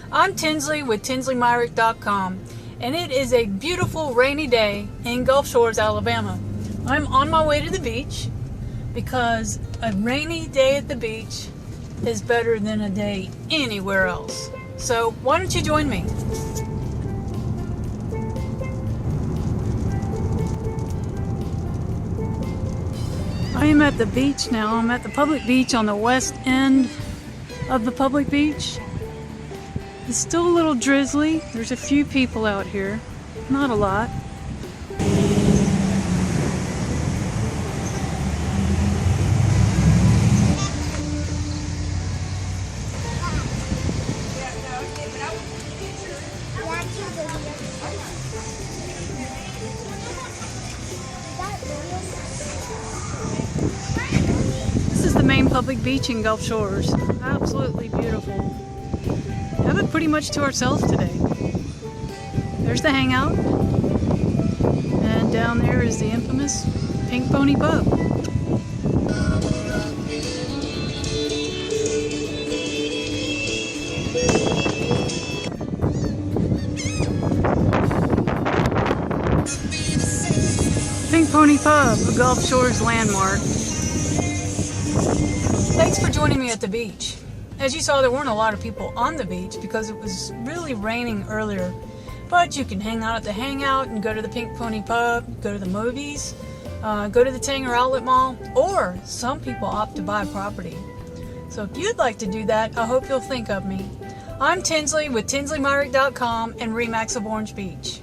I'm Tinsley with TinsleyMyrick.com, and it is a beautiful rainy day in Gulf Shores, Alabama. I'm on my way to the beach because a rainy day at the beach is better than a day anywhere else. So why don't you join me? I am at the beach now. I'm at the public beach on the west end of the public beach. It's still a little drizzly. There's a few people out here, not a lot. This is the main public beach in Gulf Shores. Absolutely beautiful. We have it pretty much to ourselves today. There's the hangout, and down there is the infamous Pink Pony Pub. Pink Pony Pub, a Gulf Shores landmark. Thanks for joining me at the beach. As you saw, there weren't a lot of people on the beach because it was really raining earlier. But you can hang out at the hangout and go to the Pink Pony Pub, go to the movies, go to the Tanger Outlet Mall, or some people opt to buy property. So if you'd like to do that, I hope you'll think of me. I'm Tinsley with TinsleyMyrick.com and Remax of Orange Beach.